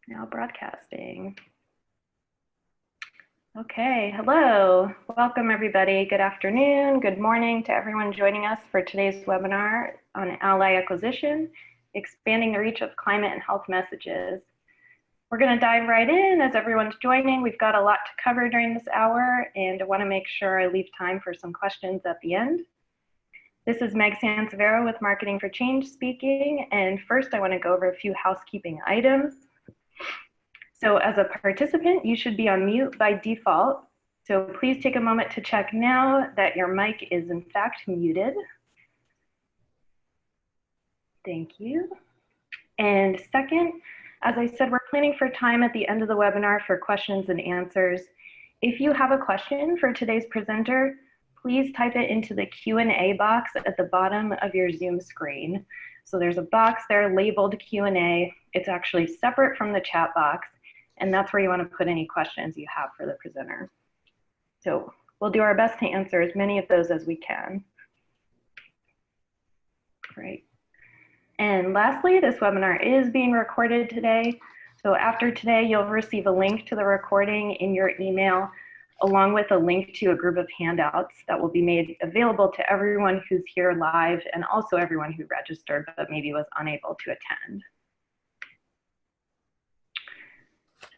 Now broadcasting. Okay, hello. Welcome everybody. Good afternoon, good morning to everyone joining us for today's webinar on ally acquisition, expanding the reach of climate and health messages. We're going to dive right in as everyone's joining. We've got a lot to cover during this hour, and I want to make sure I leave time for some questions at the end. This is Meg Sansevero with Marketing for Change speaking, and first I want to go over a few housekeeping items. So as a participant, you should be on mute by default. So please take a moment to check now that your mic is in fact muted. Thank you. And second, as I said, we're planning for time at the end of the webinar for questions and answers. If you have a question for today's presenter, please type it into the Q&A box at the bottom of your Zoom screen. So there's a box there labeled Q&A. It's actually separate from the chat box, and that's where you want to put any questions you have for the presenter. So we'll do our best to answer as many of those as we can. Great. And lastly, this webinar is being recorded today. So after today, you'll receive a link to the recording in your email, along with a link to a group of handouts that will be made available to everyone who's here live and also everyone who registered but maybe was unable to attend.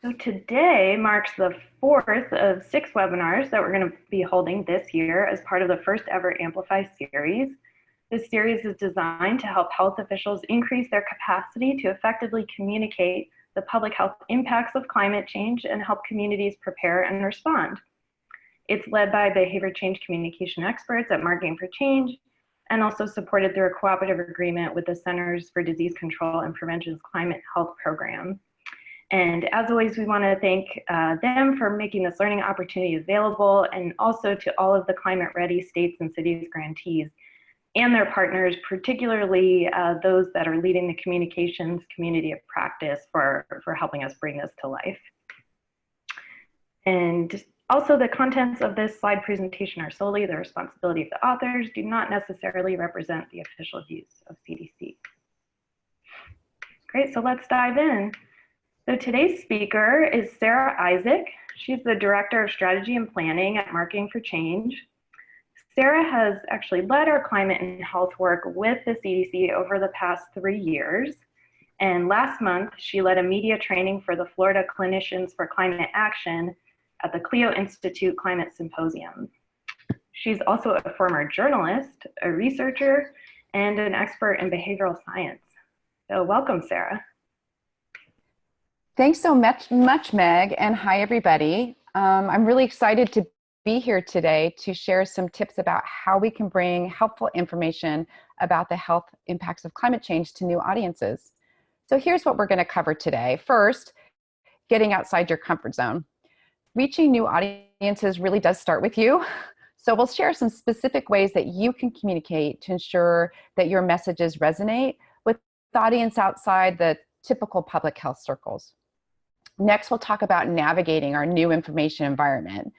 So today marks the fourth of 6 webinars that we're going to be holding this year as part of the first ever Amplify series. This series is designed to help health officials increase their capacity to effectively communicate the public health impacts of climate change and help communities prepare and respond. It's led by behavior change communication experts at Marketing for Change and also supported through a cooperative agreement with the Centers for Disease Control and Prevention's Climate Health Program. And as always, we want to thank them for making this learning opportunity available, and also to all of the climate ready states and cities grantees and their partners, particularly those that are leading the communications community of practice for helping us bring this to life. And also, the contents of this slide presentation are solely the responsibility of the authors, do not necessarily represent the official views of CDC. Great, so let's dive in. So today's speaker is Sarah Isaac. She's the Director of Strategy and Planning at Marketing for Change. Sarah has actually led our climate and health work with the CDC over the past 3 years. And last month, she led a media training for the Florida Clinicians for Climate Action at the Clio Institute Climate Symposium. She's also a former journalist, a researcher, and an expert in behavioral science. So welcome, Sarah. Thanks so much, Meg, and hi, everybody. I'm really excited to be here today to share some tips about how we can bring helpful information about the health impacts of climate change to new audiences. So here's what we're going to cover today. First, getting outside your comfort zone. Reaching new audiences really does start with you. So we'll share some specific ways that you can communicate to ensure that your messages resonate with the audience outside the typical public health circles. Next, we'll talk about navigating our new information environment.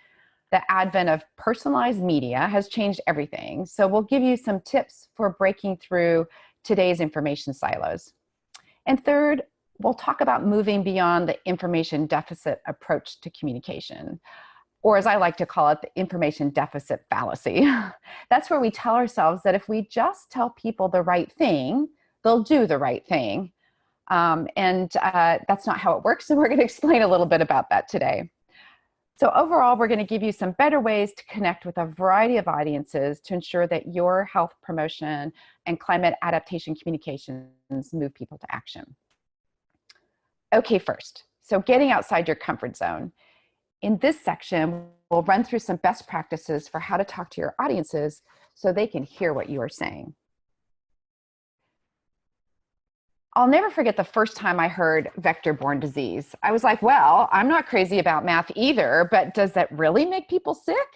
The advent of personalized media has changed everything. So we'll give you some tips for breaking through today's information silos. And third, we'll talk about moving beyond the information deficit approach to communication, or as I like to call it, the information deficit fallacy. That's where we tell ourselves that if we just tell people the right thing, they'll do the right thing. That's not how it works, so we're going to explain a little bit about that today. So overall, we're going to give you some better ways to connect with a variety of audiences to ensure that your health promotion and climate adaptation communications move people to action. Okay, first, so getting outside your comfort zone. In this section, we'll run through some best practices for how to talk to your audiences so they can hear what you are saying. I'll never forget the first time I heard vector-borne disease. I was like, well, I'm not crazy about math either, but does that really make people sick?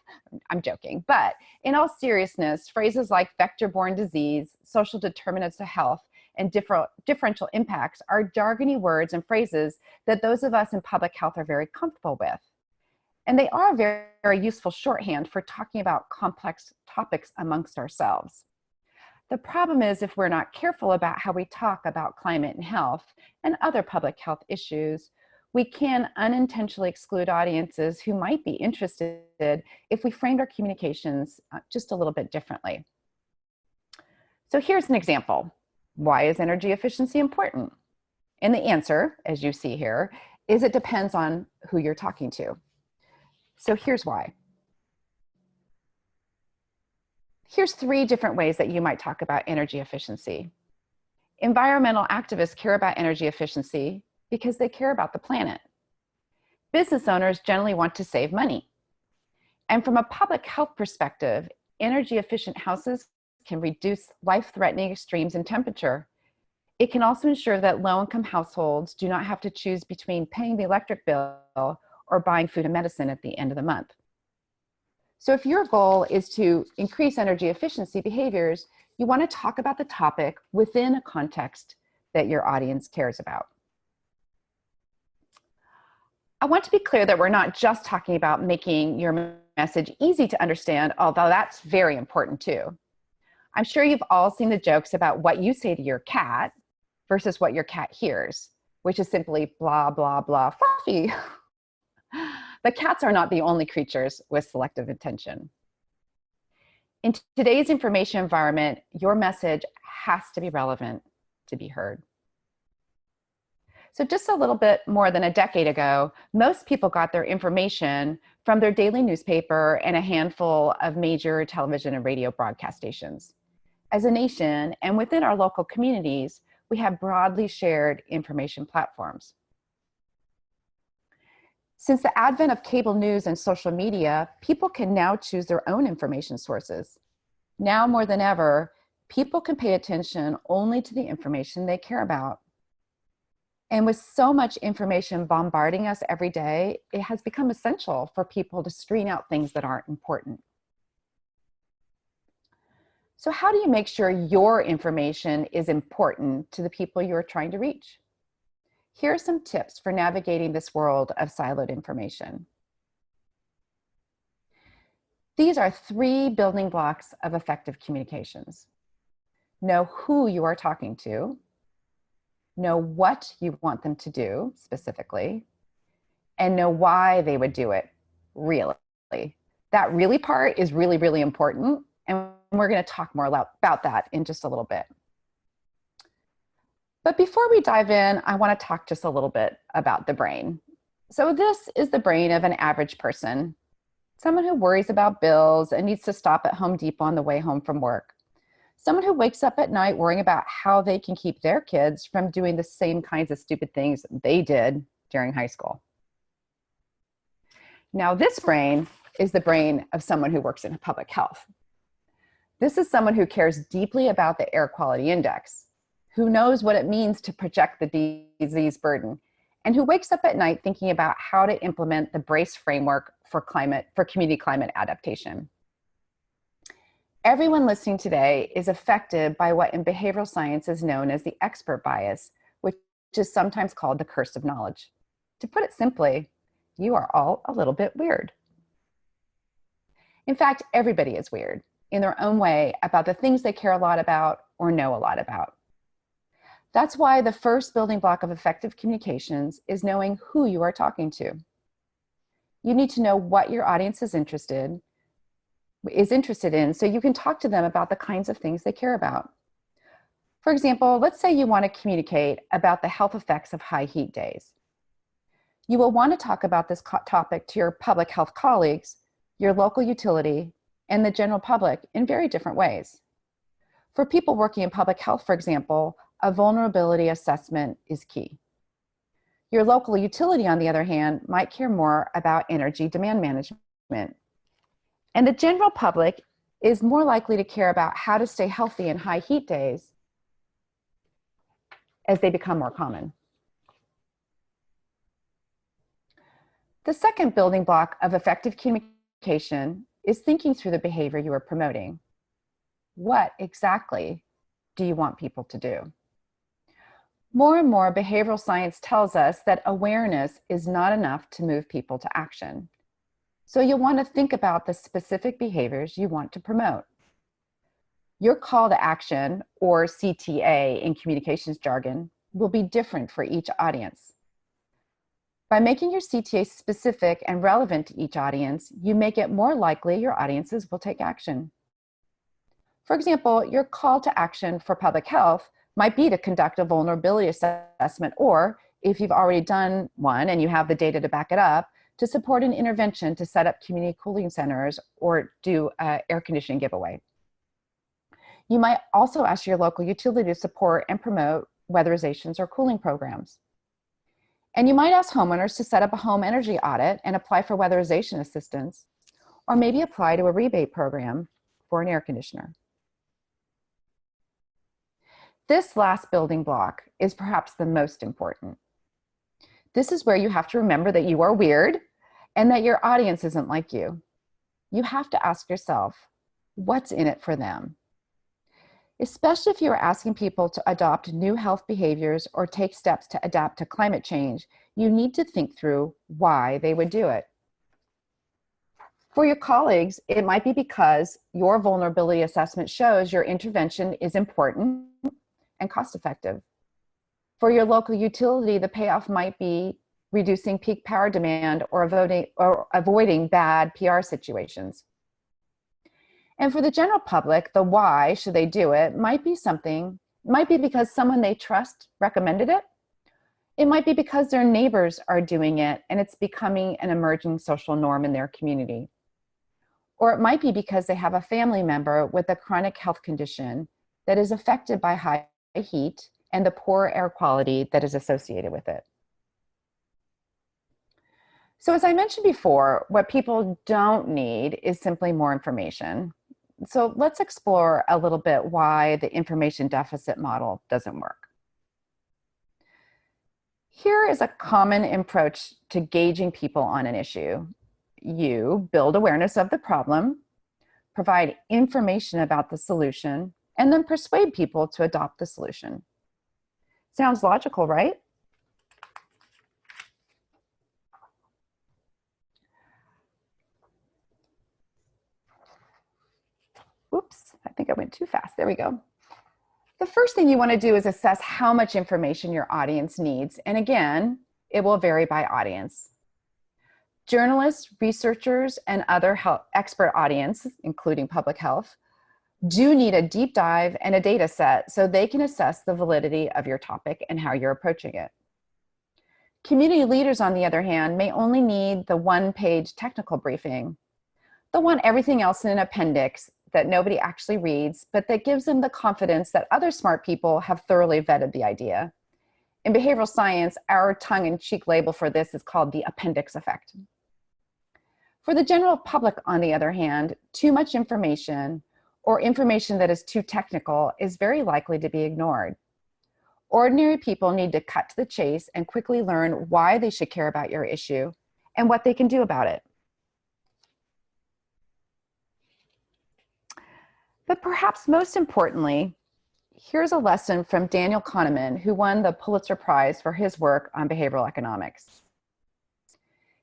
I'm joking. But in all seriousness, phrases like vector-borne disease, social determinants of health, and differential impacts are jargony words and phrases that those of us in public health are very comfortable with. And they are a very, very useful shorthand for talking about complex topics amongst ourselves. The problem is if we're not careful about how we talk about climate and health and other public health issues, We can unintentionally exclude audiences who might be interested if we framed our communications just a little bit differently. So here's an example. Why is energy efficiency important? And the answer, as you see here, is it depends on who you're talking to. So here's why. Here's 3 different ways that you might talk about energy efficiency. Environmental activists care about energy efficiency because they care about the planet. Business owners generally want to save money. And from a public health perspective, energy efficient houses can reduce life-threatening extremes in temperature. It can also ensure that low-income households do not have to choose between paying the electric bill or buying food and medicine at the end of the month. So if your goal is to increase energy efficiency behaviors, you want to talk about the topic within a context that your audience cares about. I want to be clear that we're not just talking about making your message easy to understand, although that's very important too. I'm sure you've all seen the jokes about what you say to your cat versus what your cat hears, which is simply blah, blah, blah, fluffy. But cats are not the only creatures with selective attention. In today's information environment, your message has to be relevant to be heard. So just a little bit more than a decade ago, most people got their information from their daily newspaper and a handful of major television and radio broadcast stations. As a nation and within our local communities, we have broadly shared information platforms. Since the advent of cable news and social media, people can now choose their own information sources. Now more than ever, people can pay attention only to the information they care about. And with so much information bombarding us every day, it has become essential for people to screen out things that aren't important. So how do you make sure your information is important to the people you're trying to reach? Here are some tips for navigating this world of siloed information. These are 3 building blocks of effective communications. Know who you are talking to, know what you want them to do specifically, and know why they would do it really. That really part is really, really important, and we're going to talk more about that in just a little bit. But before we dive in, I want to talk just a little bit about the brain. So this is the brain of an average person, someone who worries about bills and needs to stop at Home Depot on the way home from work. Someone who wakes up at night worrying about how they can keep their kids from doing the same kinds of stupid things they did during high school. Now, this brain is the brain of someone who works in public health. This is someone who cares deeply about the air quality index, who knows what it means to project the disease burden, and who wakes up at night thinking about how to implement the BRACE framework for community climate adaptation. Everyone listening today is affected by what in behavioral science is known as the expert bias, which is sometimes called the curse of knowledge. To put it simply, you are all a little bit weird. In fact, everybody is weird in their own way about the things they care a lot about or know a lot about. That's why the first building block of effective communications is knowing who you are talking to. You need to know what your audience is interested in so you can talk to them about the kinds of things they care about. For example, let's say you want to communicate about the health effects of high heat days. You will want to talk about this topic to your public health colleagues, your local utility, and the general public in very different ways. For people working in public health, for example, a vulnerability assessment is key. Your local utility, on the other hand, might care more about energy demand management. And the general public is more likely to care about how to stay healthy in high heat days as they become more common. The second building block of effective communication is thinking through the behavior you are promoting. What exactly do you want people to do? More and more, behavioral science tells us that awareness is not enough to move people to action. So you'll want to think about the specific behaviors you want to promote. Your call to action, or CTA in communications jargon, will be different for each audience. By making your CTA specific and relevant to each audience, you make it more likely your audiences will take action. For example, your call to action for public health might be to conduct a vulnerability assessment, or if you've already done one and you have the data to back it up, to support an intervention to set up community cooling centers or do an air conditioning giveaway. You might also ask your local utility to support and promote weatherizations or cooling programs. And you might ask homeowners to set up a home energy audit and apply for weatherization assistance, or maybe apply to a rebate program for an air conditioner. This last building block is perhaps the most important. This is where you have to remember that you are weird and that your audience isn't like you. You have to ask yourself, what's in it for them? Especially if you are asking people to adopt new health behaviors or take steps to adapt to climate change, you need to think through why they would do it. For your colleagues, it might be because your vulnerability assessment shows your intervention is important and cost-effective. For your local utility, the payoff might be reducing peak power demand or avoiding bad PR situations. And for the general public, the why should they do it might be because someone they trust recommended it. It might be because their neighbors are doing it and it's becoming an emerging social norm in their community. Or it might be because they have a family member with a chronic health condition that is affected by high heat and the poor air quality that is associated with it. So as I mentioned before, what people don't need is simply more information. So let's explore a little bit why the information deficit model doesn't work. Here is a common approach to gauging people on an issue. You build awareness of the problem, provide information about the solution, and then persuade people to adopt the solution. Sounds logical, right? Oops, I think I went too fast. There we go. The first thing you want to do is assess how much information your audience needs. And again, it will vary by audience. Journalists, researchers, and other expert audience, including public health, do need a deep dive and a data set so they can assess the validity of your topic and how you're approaching it. Community leaders, on the other hand, may only need the one-page technical briefing. They'll want everything else in an appendix that nobody actually reads, but that gives them the confidence that other smart people have thoroughly vetted the idea. In behavioral science, our tongue-in-cheek label for this is called the appendix effect. For the general public, on the other hand, too much information or information that is too technical is very likely to be ignored. Ordinary people need to cut to the chase and quickly learn why they should care about your issue and what they can do about it. But perhaps most importantly, here's a lesson from Daniel Kahneman, who won the Pulitzer Prize for his work on behavioral economics.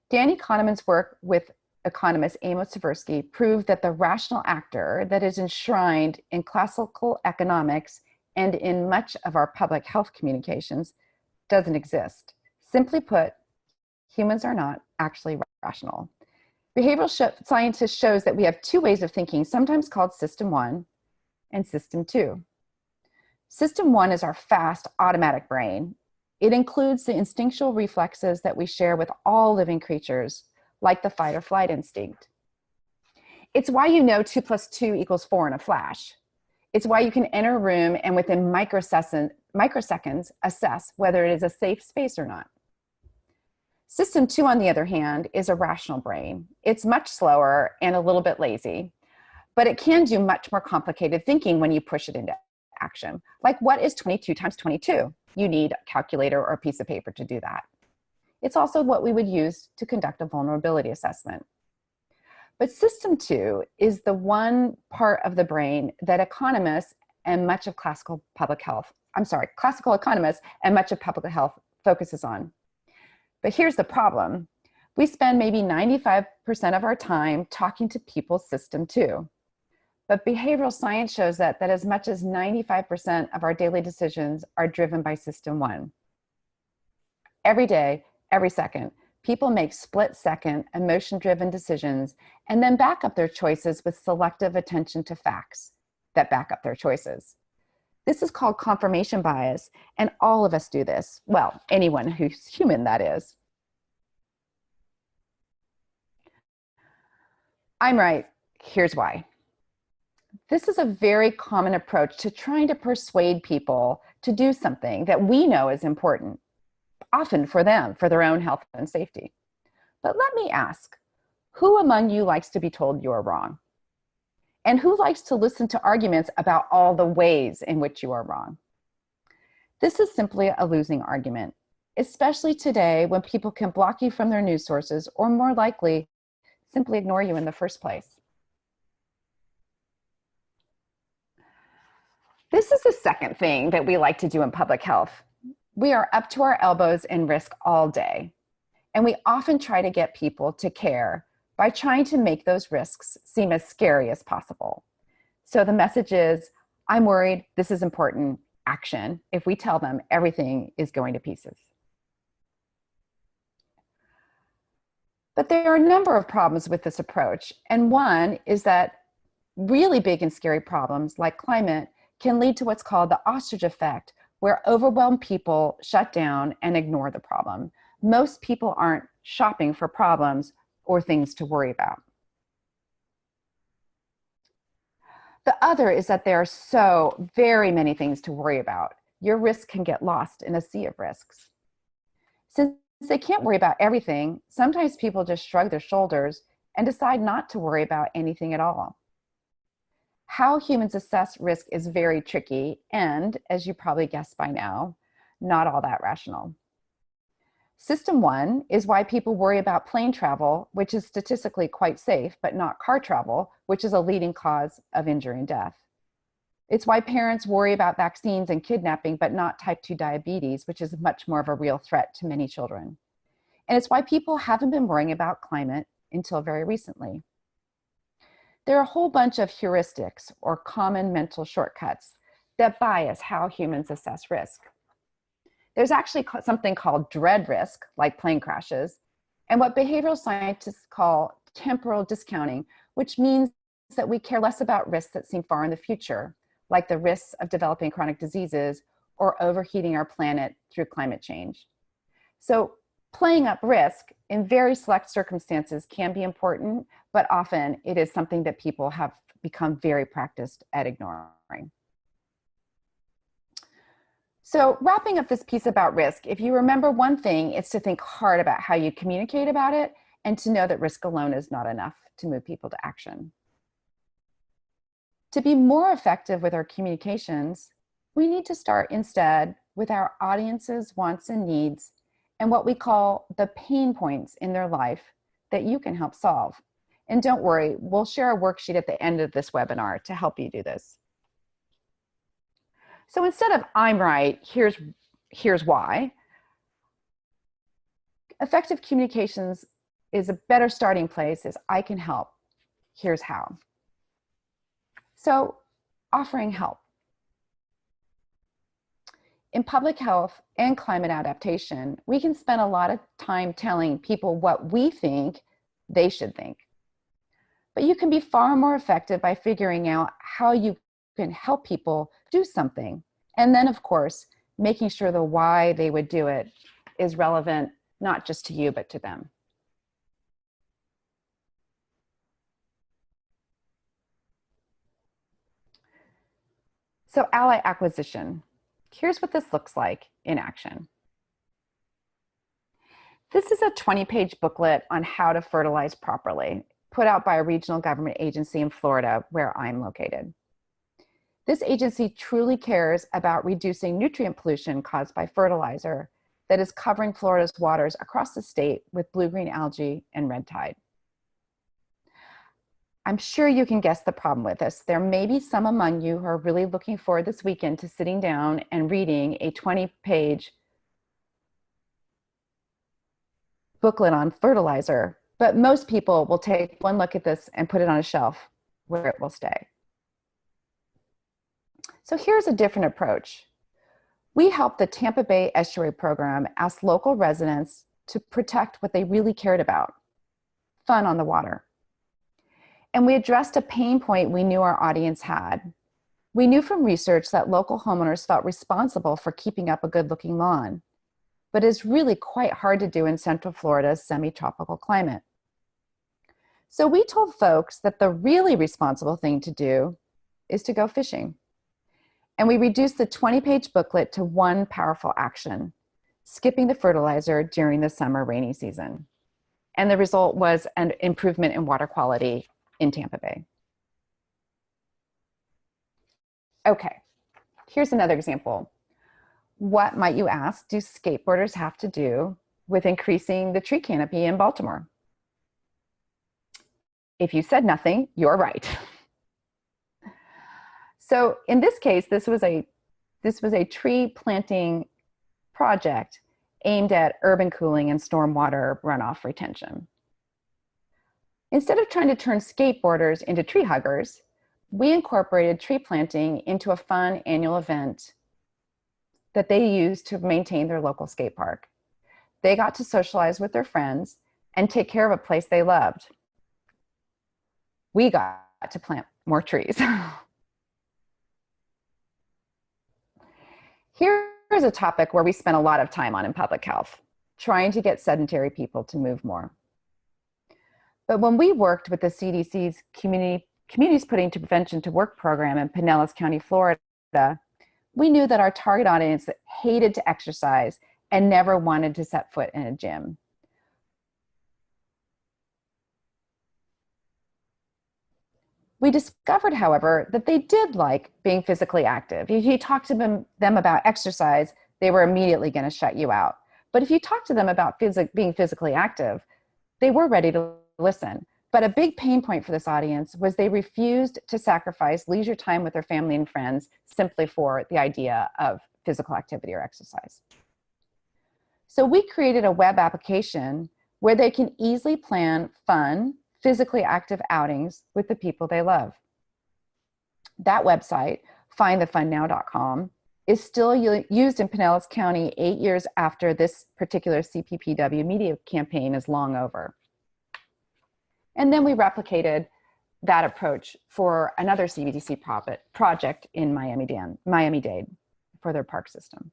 Danny Kahneman's work with economist Amos Tversky proved that the rational actor that is enshrined in classical economics and in much of our public health communications doesn't exist. Simply put, humans are not actually rational. Behavioral scientist shows that we have two ways of thinking, sometimes called system 1 and system 2. System 1 is our fast, automatic brain. It includes the instinctual reflexes that we share with all living creatures, like the fight or flight instinct. It's why you know 2 + 2 = 4 in a flash. It's why you can enter a room and within microseconds assess whether it is a safe space or not. System 2, on the other hand, is a rational brain. It's much slower and a little bit lazy, but it can do much more complicated thinking when you push it into action. Like, what is 22 times 22? You need a calculator or a piece of paper to do that. It's also what we would use to conduct a vulnerability assessment. But system 2 is the one part of the brain that economists and much of classical economists and much of public health focuses on. But here's the problem. We spend maybe 95% of our time talking to people's system 2. But behavioral science shows that as much as 95% of our daily decisions are driven by system 1. Every day, every second. People make split-second, emotion-driven decisions and then back up their choices with selective attention to facts that back up their choices. This is called confirmation bias, and all of us do this. Well, anyone who's human, that is. I'm right. Here's why. This is a very common approach to trying to persuade people to do something that we know is important, often for them, for their own health and safety. But let me ask, who among you likes to be told you're wrong? And who likes to listen to arguments about all the ways in which you are wrong? This is simply a losing argument, especially today when people can block you from their news sources or, more likely, simply ignore you in the first place. This is the second thing that we like to do in public health. We are up to our elbows in risk all day, and we often try to get people to care by trying to make those risks seem as scary as possible. So the message is, I'm worried, this is important, action, if we tell them everything is going to pieces. But there are a number of problems with this approach, and one is that really big and scary problems like climate can lead to what's called the Ostrich Effect, where overwhelmed people shut down and ignore the problem. Most people aren't shopping for problems or things to worry about. The other is that there are so very many things to worry about. Your risk can get lost in a sea of risks. Since they can't worry about everything, sometimes people just shrug their shoulders and decide not to worry about anything at all. How humans assess risk is very tricky and, as you probably guessed by now, not all that rational. System one is why people worry about plane travel, which is statistically quite safe, but not car travel, which is a leading cause of injury and death. It's why parents worry about vaccines and kidnapping, but not type 2 diabetes, which is much more of a real threat to many children. And it's why people haven't been worrying about climate until very recently. There are a whole bunch of heuristics or common mental shortcuts that bias how humans assess risk. There's actually something called dread risk, like plane crashes, and what behavioral scientists call temporal discounting, which means that we care less about risks that seem far in the future, like the risks of developing chronic diseases or overheating our planet through climate change. So playing up risk in very select circumstances can be important, but often it is something that people have become very practiced at ignoring. So wrapping up this piece about risk, if you remember one thing, it's to think hard about how you communicate about it and to know that risk alone is not enough to move people to action. To be more effective with our communications, we need to start instead with our audience's wants and needs and what we call the pain points in their life that you can help solve. And don't worry, we'll share a worksheet at the end of this webinar to help you do this. So instead of I'm right, here's why. Effective communications is a better starting place is I can help. Here's how. So offering help. In public health and climate adaptation, we can spend a lot of time telling people what we think they should think. But you can be far more effective by figuring out how you can help people do something. And then, of course, making sure the why they would do it is relevant, not just to you, but to them. So ally acquisition. Here's what this looks like in action. This is a 20-page booklet on how to fertilize properly, put out by a regional government agency in Florida, where I'm located. This agency truly cares about reducing nutrient pollution caused by fertilizer that is covering Florida's waters across the state with blue-green algae and red tide. I'm sure you can guess the problem with this. There may be some among you who are really looking forward this weekend to sitting down and reading a 20-page booklet on fertilizer, but most people will take one look at this and put it on a shelf where it will stay. So here's a different approach. We help the Tampa Bay Estuary Program ask local residents to protect what they really cared about, fun on the water. And we addressed a pain point we knew our audience had. We knew from research that local homeowners felt responsible for keeping up a good-looking lawn, but it's really quite hard to do in Central Florida's semi-tropical climate. So we told folks that the really responsible thing to do is to go fishing. And we reduced the 20-page booklet to one powerful action: skipping the fertilizer during the summer rainy season. And the result was an improvement in water quality in Tampa Bay. Okay, here's another example. What might you ask do skateboarders have to do with increasing the tree canopy in Baltimore? If you said nothing, you're right. So in this case, this was a tree planting project aimed at urban cooling and stormwater runoff retention. Instead of trying to turn skateboarders into tree huggers, we incorporated tree planting into a fun annual event that they used to maintain their local skate park. They got to socialize with their friends and take care of a place they loved. We got to plant more trees. Here's a topic where we spent a lot of time on in public health, trying to get sedentary people to move more. But when we worked with the CDC's Communities Putting to Prevention to Work program in Pinellas County, Florida, we knew that our target audience hated to exercise and never wanted to set foot in a gym. We discovered, however, that they did like being physically active. If you talked to them about exercise, they were immediately going to shut you out. But if you talked to them about being physically active, they were ready to listen. But a big pain point for this audience was they refused to sacrifice leisure time with their family and friends simply for the idea of physical activity or exercise. So we created a web application where they can easily plan fun, physically active outings with the people they love. That website, findthefunnow.com, is still used in Pinellas County 8 years after this particular CPPW media campaign is long over. And then we replicated that approach for another CBDC project in Miami-Dade for their park system.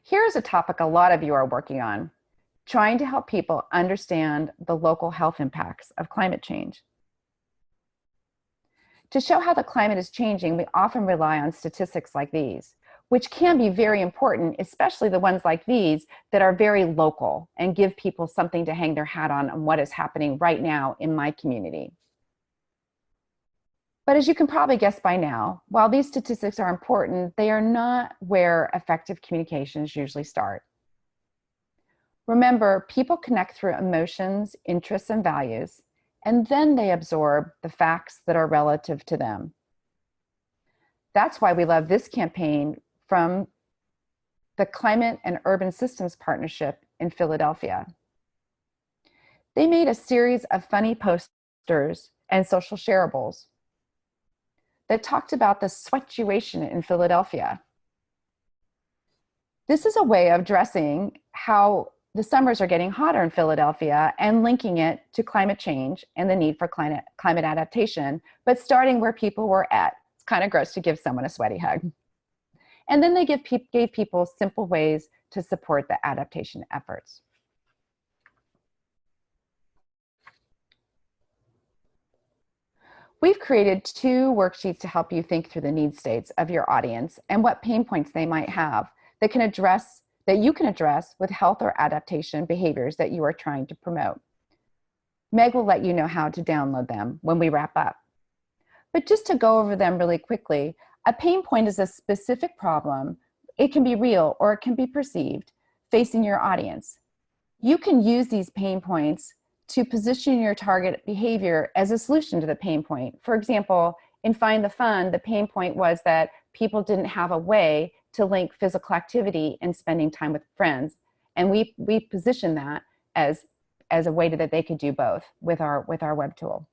Here's a topic a lot of you are working on: trying to help people understand the local health impacts of climate change. To show how the climate is changing, we often rely on statistics like these, which can be very important, especially the ones like these that are very local and give people something to hang their hat on what is happening right now in my community. But as you can probably guess by now, while these statistics are important, they are not where effective communications usually start. Remember, people connect through emotions, interests, and values, and then they absorb the facts that are relative to them. That's why we love this campaign from the Climate and Urban Systems Partnership in Philadelphia. They made a series of funny posters and social shareables that talked about the sweatuation in Philadelphia. This is a way of addressing how the summers are getting hotter in Philadelphia and linking it to climate change and the need for climate adaptation, but starting where people were at. It's kind of gross to give someone a sweaty hug. And then they gave people simple ways to support the adaptation efforts. We've created 2 worksheets to help you think through the need states of your audience and what pain points they might have that you can address with health or adaptation behaviors that you are trying to promote. Meg will let you know how to download them when we wrap up. But just to go over them really quickly, a pain point is a specific problem. It can be real or it can be perceived facing your audience. You can use these pain points to position your target behavior as a solution to the pain point. For example, in Find the Fun, the pain point was that people didn't have a way to link physical activity and spending time with friends. And we positioned that as a way that they could do both with our web tool.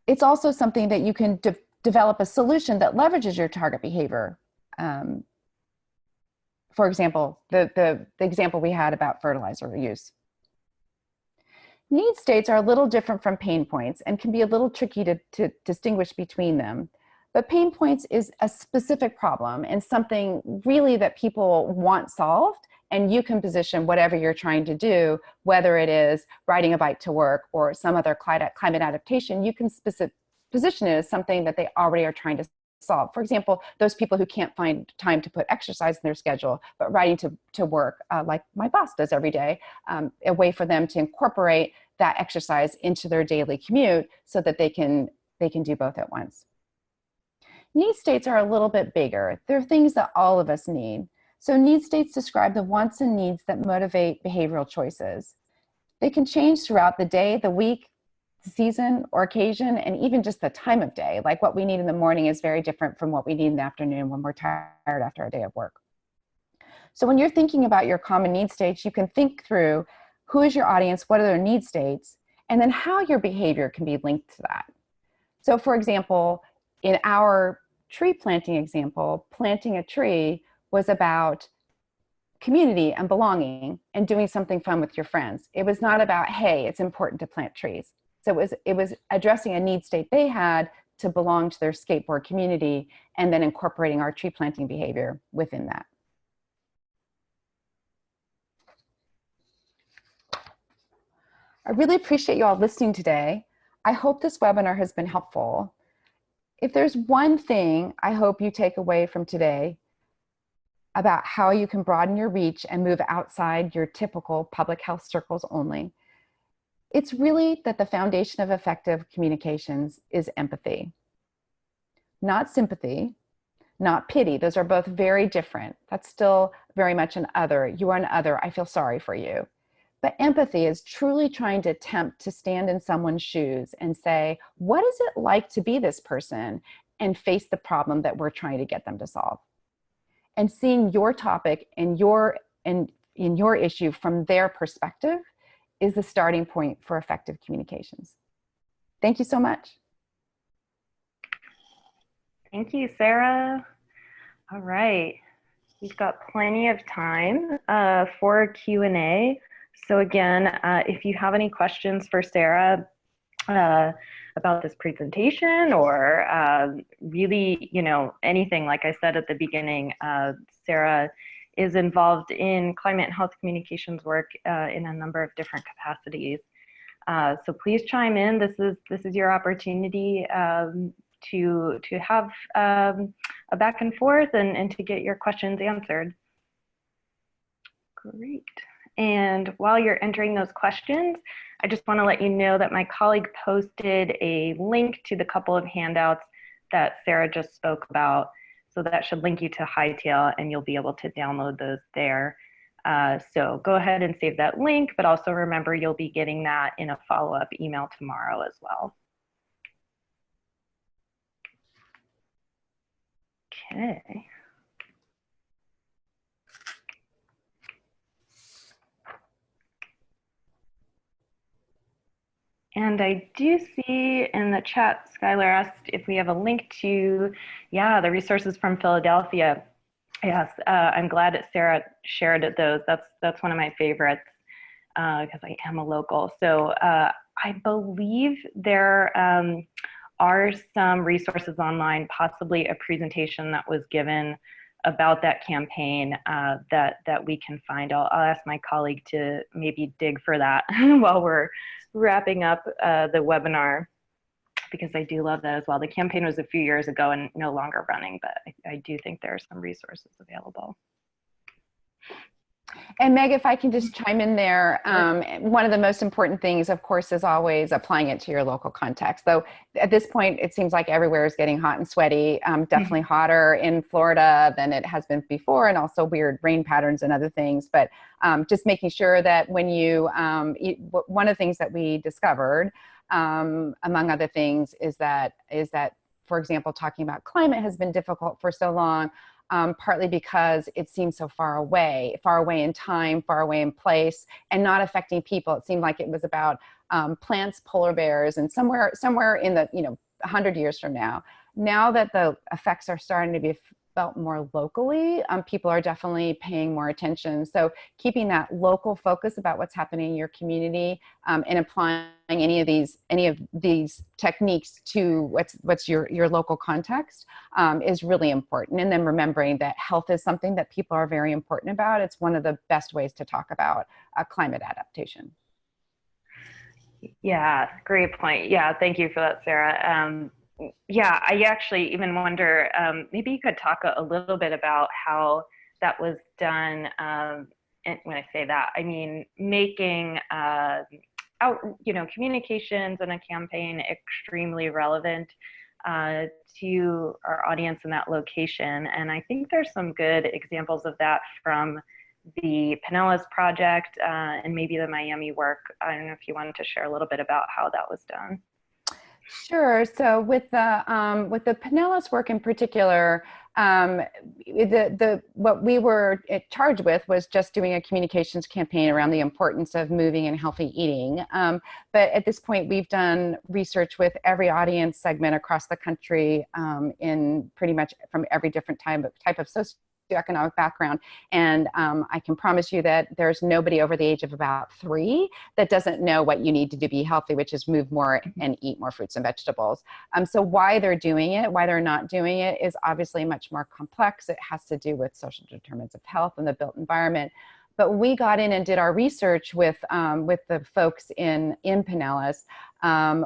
It's also something that you can develop a solution that leverages your target behavior. For example, the example we had about fertilizer use. Need states are a little different from pain points and can be a little tricky to distinguish between them. But pain points is a specific problem and something really that people want solved, and you can position whatever you're trying to do, whether it is riding a bike to work or some other climate adaptation, you can position it as something that they already are trying to solve. For example, those people who can't find time to put exercise in their schedule, but riding to work, like my boss does every day, a way for them to incorporate that exercise into their daily commute so that they can do both at once. Need states are a little bit bigger. They're things that all of us need. So need states describe the wants and needs that motivate behavioral choices. They can change throughout the day, the week, the season or occasion, and even just the time of day. Like what we need in the morning is very different from what we need in the afternoon when we're tired after a day of work. So when you're thinking about your common need states, you can think through who is your audience, what are their need states, and then how your behavior can be linked to that. So for example, in our tree planting example, planting a tree was about community and belonging and doing something fun with your friends. It was not about, hey, it's important to plant trees. So it was addressing a need state they had to belong to their skateboard community and then incorporating our tree planting behavior within that. I really appreciate you all listening today. I hope this webinar has been helpful. If there's one thing I hope you take away from today about how you can broaden your reach and move outside your typical public health circles only, it's really that the foundation of effective communications is empathy. Not sympathy, not pity. Those are both very different. That's still very much an other. You are an other. I feel sorry for you. But empathy is truly trying to attempt to stand in someone's shoes and say, what is it like to be this person and face the problem that we're trying to get them to solve? And seeing your topic and in your issue from their perspective is the starting point for effective communications. Thank you so much. Thank you, Sarah. All right, we've got plenty of time for Q&A. So again, if you have any questions for Sarah about this presentation or really, anything, like I said at the beginning, Sarah is involved in climate and health communications work in a number of different capacities. So please chime in. This is your opportunity to have a back and forth and to get your questions answered. Great. And while you're entering those questions, I just want to let you know that my colleague posted a link to the couple of handouts that Sarah just spoke about. So that should link you to Hightail and you'll be able to download those there. So go ahead and save that link, but also remember you'll be getting that in a follow-up email tomorrow as well. Okay. And I do see in the chat, Skylar asked if we have a link to, the resources from Philadelphia. Yes, I'm glad that Sarah shared those. That's one of my favorites because I am a local. So I believe there are some resources online, possibly a presentation that was given about that campaign that we can find. I'll ask my colleague to maybe dig for that while we're wrapping up the webinar, because I do love that as well. The campaign was a few years ago and no longer running, but I do think there are some resources available. And Meg, if I can just chime in there, one of the most important things, of course, is always applying it to your local context. Though at this point, it seems like everywhere is getting hot and sweaty, definitely hotter in Florida than it has been before, and also weird rain patterns and other things. But just making sure that when you, one of the things that we discovered, among other things, is that, for example, talking about climate has been difficult for so long. Partly because it seems so far away in time, far away in place, and not affecting people. It seemed like it was about plants, polar bears, and somewhere in the 100 years from now, now that the effects are starting to be felt more locally, people are definitely paying more attention. So keeping that local focus about what's happening in your community, and applying any of these techniques to what's your local context, is really important. And then remembering that health is something that people are very important about. It's one of the best ways to talk about climate adaptation. Yeah, great point. Yeah, thank you for that, Sarah. Yeah, I actually even wonder, maybe you could talk a little bit about how that was done. And when I say that, I mean making out, communications and a campaign extremely relevant to our audience in that location. And I think there's some good examples of that from the Pinellas Project and maybe the Miami work. I don't know if you wanted to share a little bit about how that was done. Sure. So with the Pinellas work in particular, what we were charged with was just doing a communications campaign around the importance of moving and healthy eating. But at this point, we've done research with every audience segment across the country, in pretty much from every different type of socioeconomic background. And I can promise you that there's nobody over the age of about 3 that doesn't know what you need to do to be healthy, which is move more and eat more fruits and vegetables. So why they're doing it, why they're not doing it, is obviously much more complex. It has to do with social determinants of health and the built environment. But we got in and did our research with the folks in Pinellas.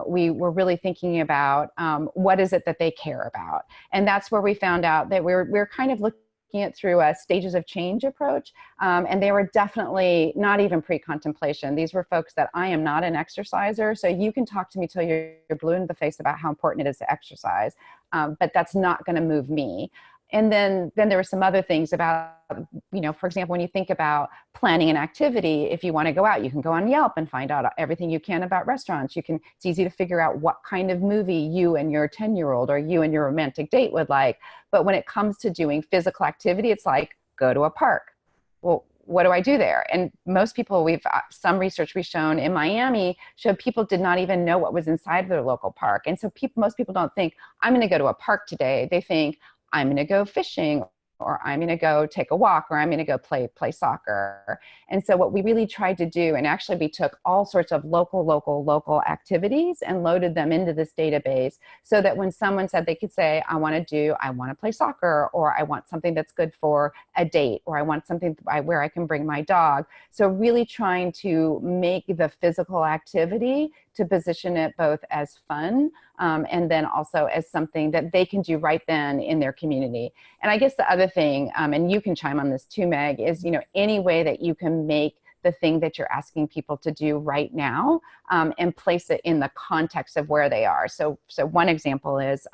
We were really thinking about what is it that they care about, and that's where we found out that we're kind of looking it through a stages of change approach. And they were definitely not even pre-contemplation. These were folks that I am not an exerciser. So you can talk to me till you're blue in the face about how important it is to exercise, but that's not going to move me. And then there were some other things about, for example, when you think about planning an activity, if you want to go out, you can go on Yelp and find out everything you can about restaurants. It's easy to figure out what kind of movie you and your 10-year-old or you and your romantic date would like. But when it comes to doing physical activity, it's like, go to a park. Well, what do I do there? And most people, some research we've shown in Miami showed people did not even know what was inside their local park. And so most people don't think, I'm going to go to a park today. They think, I'm going to go fishing, or I'm going to go take a walk, or I'm going to go play soccer. And so what we really tried to do, and actually we took all sorts of local activities and loaded them into this database, so that when someone said, they could say, I want to play soccer, or I want something that's good for a date, or I want something where I can bring my dog. So really trying to make the physical activity, to position it both as fun, and then also as something that they can do right then in their community. And I guess the other thing, and you can chime on this too, Meg, is any way that you can make the thing that you're asking people to do right now, and place it in the context of where they are. So one example is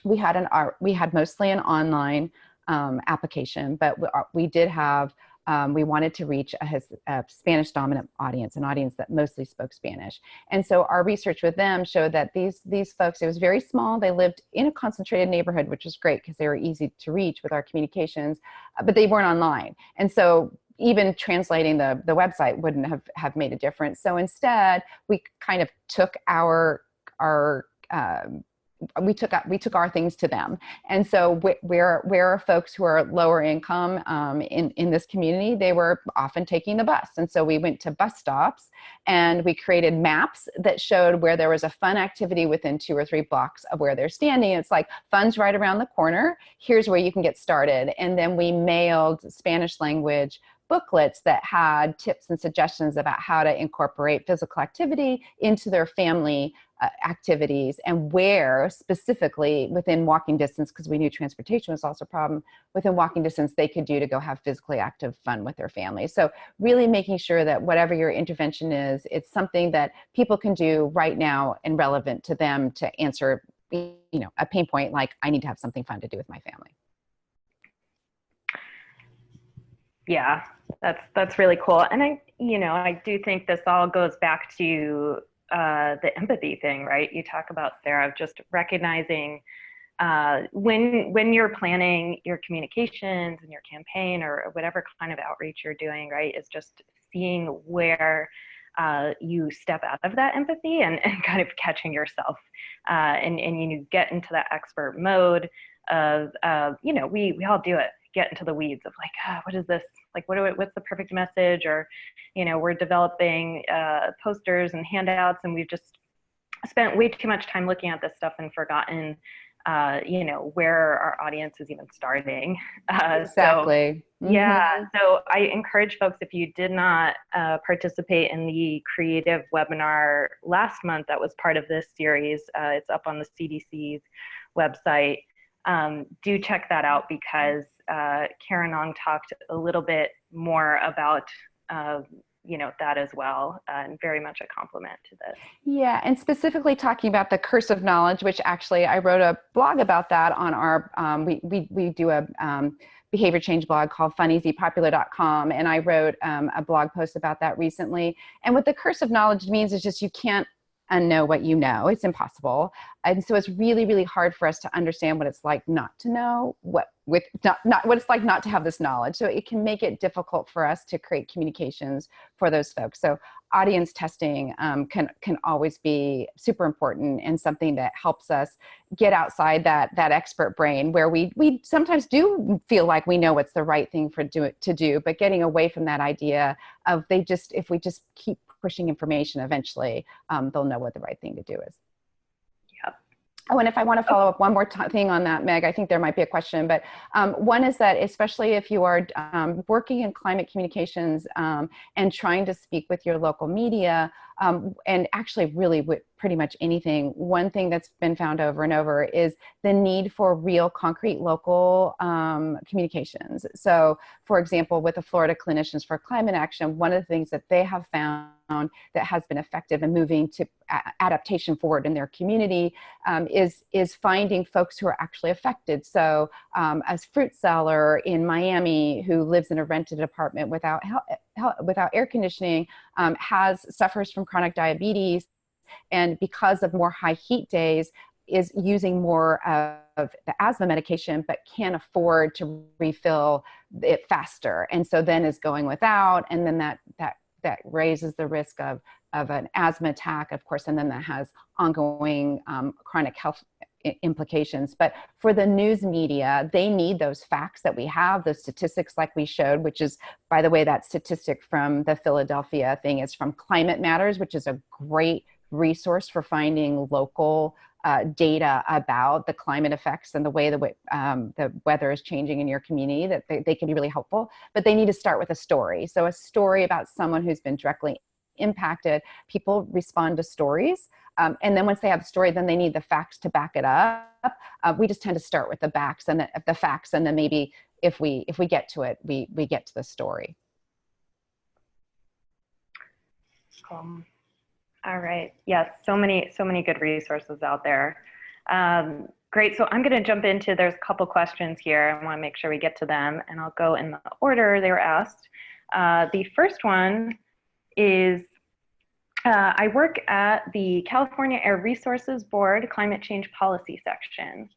we had mostly an online application, but we did have. We wanted to reach a Spanish dominant audience, an audience that mostly spoke Spanish. And so our research with them showed that these folks, it was very small. They lived in a concentrated neighborhood, which was great because they were easy to reach with our communications, but they weren't online. And so even translating the website wouldn't have made a difference. So instead, we kind of took we took our things to them. And so where are folks who are lower income in this community, they were often taking the bus. And so we went to bus stops and we created maps that showed where there was a fun activity within 2 or 3 blocks of where they're standing. It's like, fun's right around the corner. Here's where you can get started. And then we mailed Spanish language booklets that had tips and suggestions about how to incorporate physical activity into their family activities, and where specifically within walking distance, because we knew transportation was also a problem, within walking distance they could do to go have physically active fun with their family. So really making sure that whatever your intervention is, it's something that people can do right now and relevant to them to answer a pain point, like, I need to have something fun to do with my family. Yeah, that's really cool. And I do think this all goes back to the empathy thing, right? You talk about, Sarah, just recognizing when you're planning your communications and your campaign or whatever kind of outreach you're doing, right, is just seeing where you step out of that empathy and kind of catching yourself, and you get into that expert mode of, we all do it, get into the weeds of like, what is this? Like, what's the perfect message? Or, we're developing posters and handouts, and we've just spent way too much time looking at this stuff and forgotten, where our audience is even starting. Exactly. Yeah. So I encourage folks, if you did not participate in the creative webinar last month that was part of this series, it's up on the CDC's website. Do check that out, because Karen Ong talked a little bit more about that as well, and very much a compliment to this. Yeah, and specifically talking about the curse of knowledge, which actually I wrote a blog about that on our, we do a behavior change blog called funeasypopular.com, and I wrote a blog post about that recently. And what the curse of knowledge means is just you can't unknow what you know. It's impossible. And so it's really, really hard for us to understand what it's like not to know, what it's like not to have this knowledge. So it can make it difficult for us to create communications for those folks. So audience testing can always be super important, and something that helps us get outside that expert brain, where we sometimes do feel like we know what's the right thing to do, but getting away from that idea of if we just keep pushing information, eventually they'll know what the right thing to do is. Yep. Oh, and if I want to follow up one more thing on that, Meg, I think there might be a question, but one is that especially if you are working in climate communications and trying to speak with your local media, and actually really with pretty much anything, one thing that's been found over and over is the need for real, concrete, local communications. So, for example, with the Florida Clinicians for Climate Action, one of the things that they have found that has been effective in moving to adaptation forward in their community is finding folks who are actually affected. So a fruit seller in Miami who lives in a rented apartment without air conditioning suffers from chronic diabetes, and because of more high heat days is using more of the asthma medication, but can't afford to refill it faster, and so then is going without, and then that raises the risk of an asthma attack, of course, and then that has ongoing chronic health implications. But for the news media, they need those facts that we have, those statistics like we showed, which is, by the way, that statistic from the Philadelphia thing is from Climate Matters, which is a great resource for finding local data about the climate effects and the way the weather is changing in your community, that they can be really helpful. But they need to start with a story. So a story about someone who's been directly impacted. People respond to stories. And then once they have the story, then they need the facts to back it up. We just tend to start with the facts, and then maybe if we get to it, we get to the story. All right. Yes, so many good resources out there. Great. So I'm going to jump into, there's a couple questions here. I want to make sure we get to them, and I'll go in the order they were asked. The first one is, I work at the California Air Resources Board Climate Change Policy section.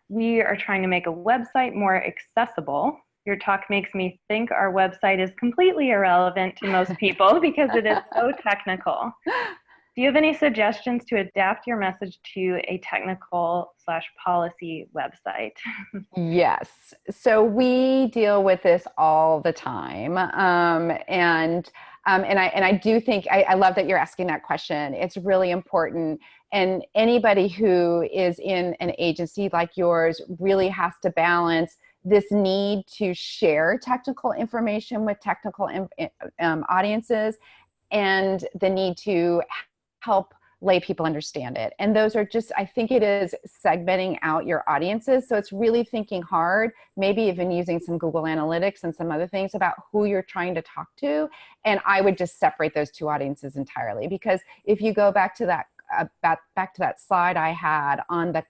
We are trying to make a website more accessible. Your talk makes me think our website is completely irrelevant to most people because it is so technical. Do you have any suggestions to adapt your message to a technical/policy website? Yes. So we deal with this all the time. And I do think, I love that you're asking that question. It's really important. And anybody who is in an agency like yours really has to balance this need to share technical information with technical audiences, and the need to help lay people understand it. And those are just, I think it is segmenting out your audiences. So it's really thinking hard, maybe even using some Google Analytics and some other things about who you're trying to talk to. And I would just separate those two audiences entirely, because if you go back to that back to that slide I had on the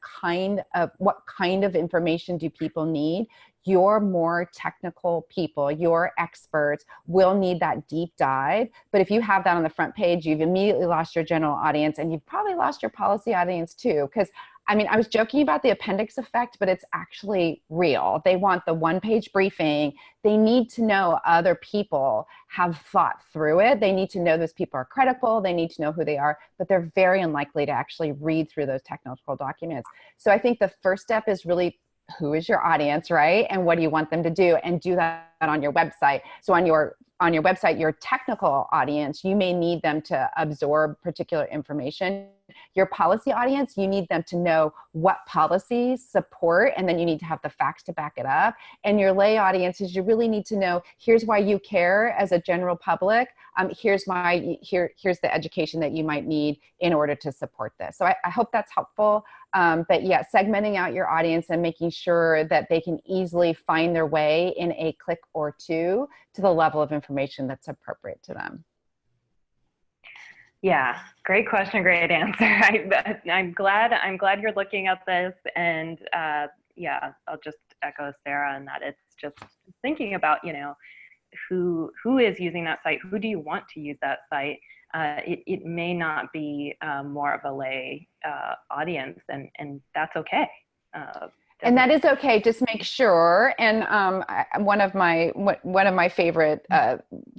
what kind of information do people need, your more technical people, your experts will need that deep dive. But if you have that on the front page, you've immediately lost your general audience, and you've probably lost your policy audience too, because I mean, I was joking about the appendix effect, but it's actually real. They want the one-page briefing. They need to know other people have thought through it. They need to know those people are credible. They need to know who they are, but they're very unlikely to actually read through those technical documents. So I think the first step is really, who is your audience, right? And what do you want them to do? And do that on your website. So on your website, your technical audience, you may need them to absorb particular information. Your policy audience, you need them to know what policies support, and then you need to have the facts to back it up. And your lay audiences, you really need to know, here's why you care as a general public. Here's the education that you might need in order to support this. So I hope that's helpful. But yeah, segmenting out your audience and making sure that they can easily find their way in a click or two to the level of information that's appropriate to them. Yeah, great question, great answer. I'm glad you're looking at this, and yeah, I'll just echo Sarah in that it's just thinking about, you know, who is using that site, who do you want to use that site. It may not be more of a lay audience, and that's okay. And that is okay. Just make sure. And one of my favorite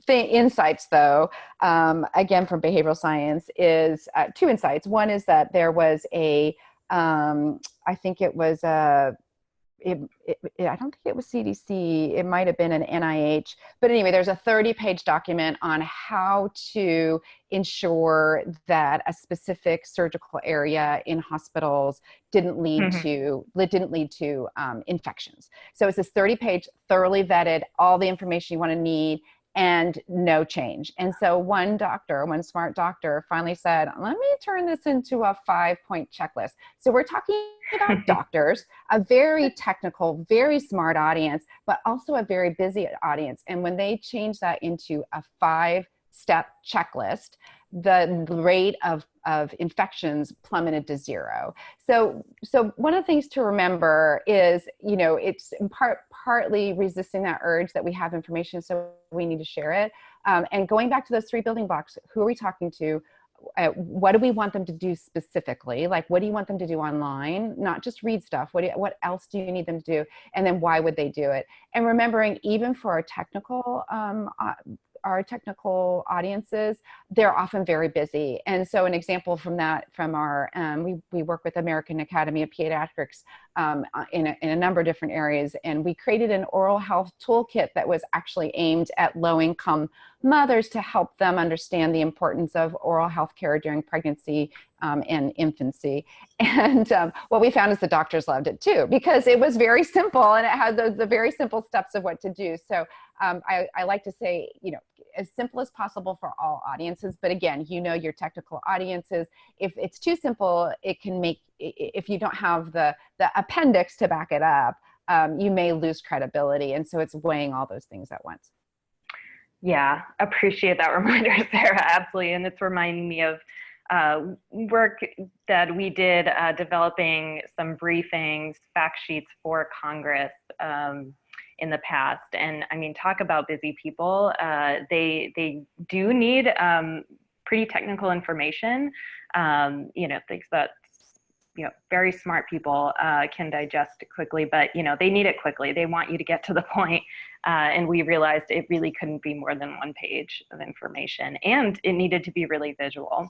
insights, though, again from behavioral science, is two insights. One is that there was I think it was I don't think it was CDC. It might have been an NIH. But anyway, there's a 30-page document on how to ensure that a specific surgical area in hospitals didn't lead to infections. So it's this 30-page, thoroughly vetted, all the information you want to need, and no change. And so one smart doctor finally said, let me turn this into a 5-point checklist. So we're talking about doctors, a very technical, very smart audience, but also a very busy audience. And when they changed that into a 5-step checklist, the rate of infections plummeted to 0. So one of the things to remember is, you know, it's in partly resisting that urge that we have information, so we need to share it. And going back to those 3 building blocks, who are we talking to? What do we want them to do specifically? Like, what do you want them to do online? Not just read stuff. What else do you need them to do? And then why would they do it? And remembering, even for our technical audiences, they're often very busy. And so an example from our, we work with American Academy of Pediatrics in a number of different areas. And we created an oral health toolkit that was actually aimed at low-income mothers to help them understand the importance of oral health care during pregnancy and infancy. And what we found is the doctors loved it too, because it was very simple and it had the very simple steps of what to do. So I like to say, you know, as simple as possible for all audiences. But again, you know, your technical audiences, if it's too simple, it can make, if you don't have the appendix to back it up, you may lose credibility. And so it's weighing all those things at once. Yeah, appreciate that reminder, Sarah. Absolutely. And it's reminding me of work that we did developing some briefings, fact sheets for Congress in the past. And I mean, talk about busy people. They do need pretty technical information, you know, things that, you know, very smart people can digest quickly, but, you know, they need it quickly. They want you to get to the point. And we realized it really couldn't be more than 1 page of information, and it needed to be really visual.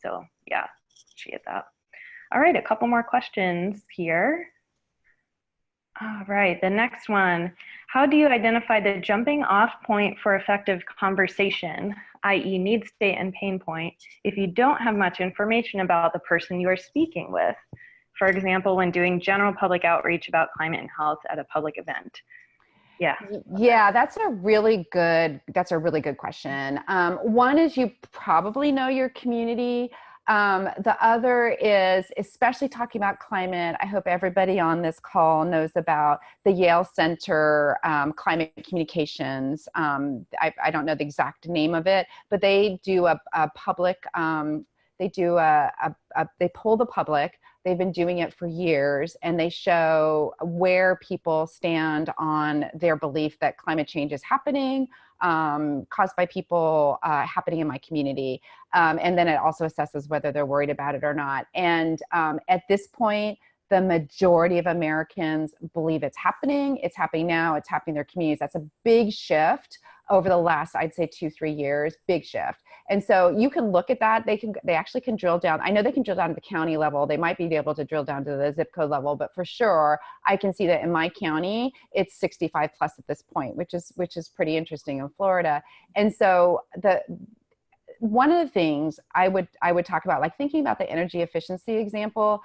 So yeah, appreciate that. All right, a couple more questions here. All right, the next one. How do you identify the jumping off point for effective conversation, i.e. need state and pain point, if you don't have much information about the person you are speaking with? For example, when doing general public outreach about climate and health at a public event. Yeah, that's a really good question. One is, you probably know your community. The other is, especially talking about climate, I hope everybody on this call knows about the Yale Center Climate Communications. I don't know the exact name of it, but they do a public, they poll the public. They've been doing it for years, and they show where people stand on their belief that climate change is happening, caused by people happening in my community. And then it also assesses whether they're worried about it or not. And at this point, the majority of Americans believe it's happening. It's happening now. It's happening in their communities. That's a big shift over the last, I'd say 2-3 years, big shift. And so you can look at that. They actually can drill down. I know they can drill down to the county level. They might be able to drill down to the zip code level, but for sure, I can see that in my county, it's 65 plus at this point, which is pretty interesting in Florida. And so one of the things I would talk about, like thinking about the energy efficiency example,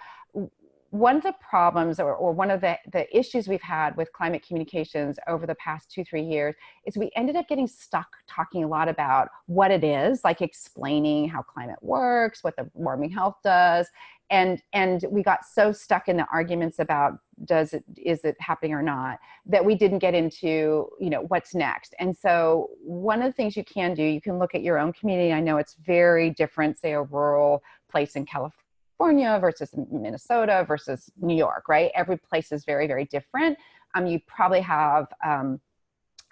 one of the problems or one of the issues we've had with climate communications over the past 2-3 years is we ended up getting stuck talking a lot about what it is, like explaining how climate works, what the warming health does. And we got so stuck in the arguments about is it happening or not, that we didn't get into, what's next. And so one of the things you can do, you can look at your own community. I know it's very different, say a rural place in California versus Minnesota versus New York, right? Every place is very, very different. You probably have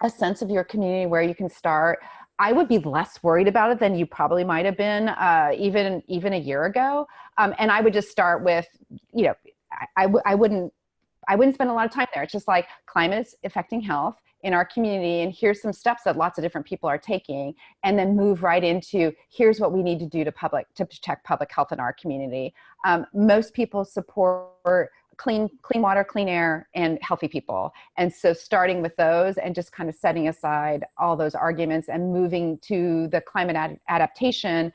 a sense of your community where you can start. I would be less worried about it than you probably might have been even a year ago. And I would just start with, I wouldn't spend a lot of time there. It's just like climate is affecting health in our community, and here's some steps that lots of different people are taking, and then move right into here's what we need to do to protect public health in our community. Most people support clean water, clean air, and healthy people. And so starting with those and just kind of setting aside all those arguments and moving to the climate adaptation,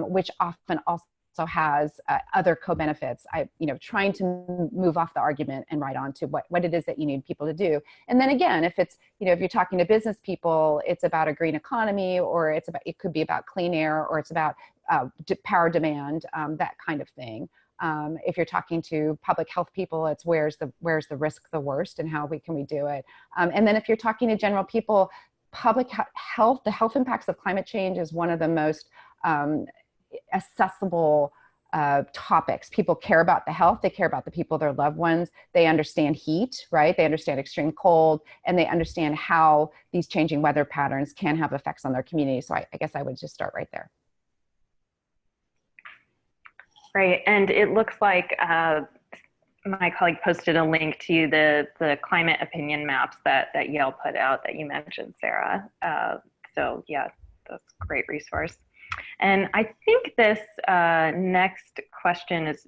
which often also has other co-benefits. Trying to move off the argument and right on to what it is that you need people to do. And then again, if it's, if you're talking to business people, it's about a green economy, or it could be about clean air, or it's about power demand, that kind of thing. If you're talking to public health people, it's where's the risk the worst and how can we do it. And then if you're talking to general people, public health, the health impacts of climate change is one of the most accessible topics. People care about the health. They care about the people, their loved ones. They understand heat, right? They understand extreme cold, and they understand how these changing weather patterns can have effects on their community. So I guess I would just start right there. Right, and it looks like my colleague posted a link to the climate opinion maps that Yale put out that you mentioned, Sarah. So yeah, that's a great resource. And I think this next question is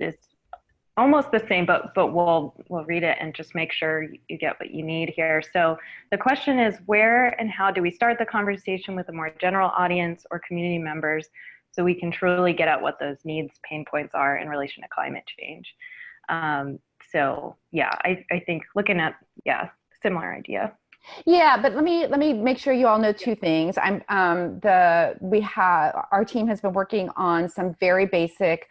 almost the same, but we'll read it and just make sure you get what you need here. So the question is, where and how do we start the conversation with a more general audience or community members so we can truly get at what those needs, pain points are in relation to climate change? So yeah, I think looking at, similar idea. Yeah, but let me make sure you all know two things. Our team has been working on some very basic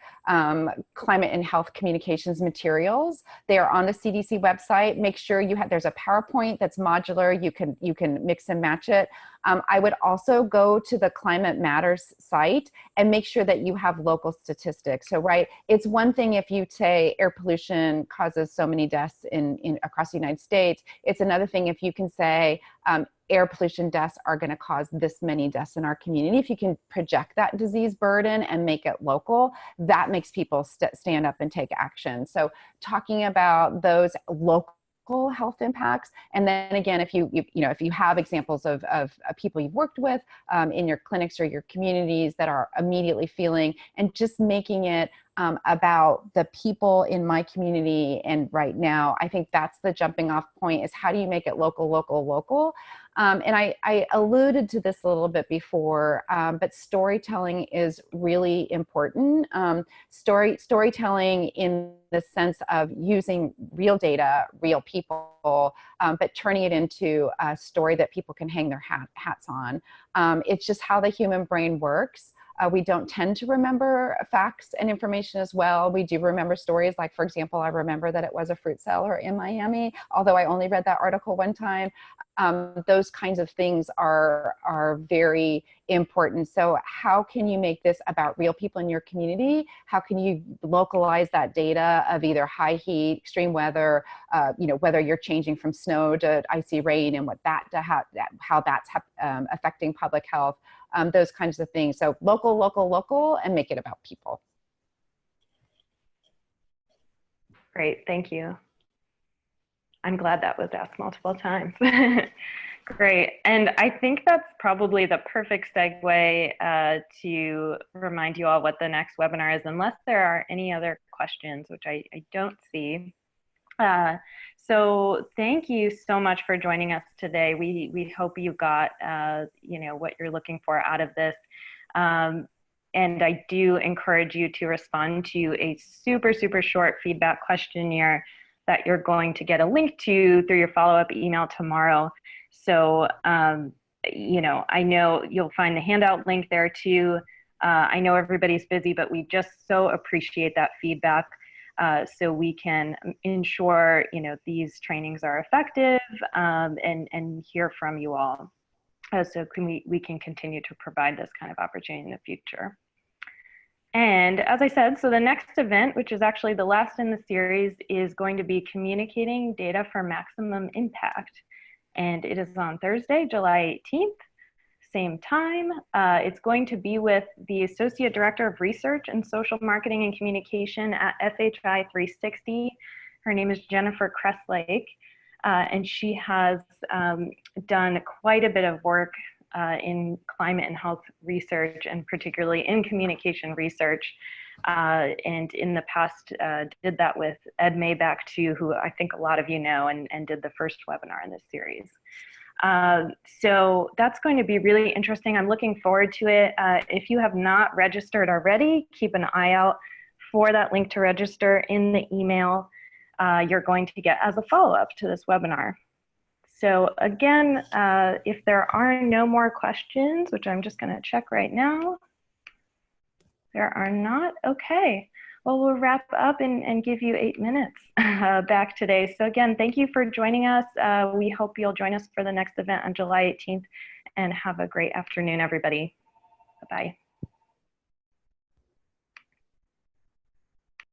climate and health communications materials. They are on the CDC website. Make sure there's a PowerPoint that's modular. You can mix and match it. I would also go to the Climate Matters site and make sure that you have local statistics. So, right, it's one thing if you say air pollution causes so many deaths across the United States. It's another thing if you can say air pollution deaths are going to cause this many deaths in our community. If you can project that disease burden and make it local, that makes people stand up and take action. So talking about those local health impacts, and then again, if you have examples of people you've worked with in your clinics or your communities that are immediately feeling, and just making it about the people in my community and right now, I think that's the jumping off point, is how do you make it local, local, local? And I alluded to this a little bit before, but storytelling is really important. Storytelling in the sense of using real data, real people, but turning it into a story that people can hang their hats on. It's just how the human brain works. We don't tend to remember facts and information as well. We do remember stories, like, for example, I remember that it was a fruit seller in Miami, although I only read that article one time. Those kinds of things are very important. So how can you make this about real people in your community? How can you localize that data of either high heat, extreme weather, whether you're changing from snow to icy rain, and how that's affecting public health, those kinds of things. So local, local, local, and make it about people. Great, thank you. I'm glad that was asked multiple times. Great, and I think that's probably the perfect segue to remind you all what the next webinar is, unless there are any other questions, which I don't see. So thank you so much for joining us today. We hope you got what you're looking for out of this. And I do encourage you to respond to a super, super short feedback questionnaire that you're going to get a link to through your follow-up email tomorrow. So, I know you'll find the handout link there too. I know everybody's busy, but we just so appreciate that feedback, so we can ensure, these trainings are effective, and hear from you all. So we can continue to provide this kind of opportunity in the future. And as I said, so the next event, which is actually the last in the series, is going to be Communicating Data for Maximum Impact. And it is on Thursday, July 18th, same time. It's going to be with the Associate Director of Research and Social Marketing and Communication at FHI 360. Her name is Jennifer Kresslake, and she has done quite a bit of work in climate and health research, and particularly in communication research. And in the past did that with Ed Maybach too, who I think a lot of you know, and did the first webinar in this series. So that's going to be really interesting. I'm looking forward to it. If you have not registered already, keep an eye out for that link to register in the email you're going to get as a follow-up to this webinar. So again, if there are no more questions, which I'm just going to check right now, there are not. Okay. Well, we'll wrap up and give you 8 minutes back today. So again, thank you for joining us. We hope you'll join us for the next event on July 18th, and have a great afternoon, everybody. Bye-bye.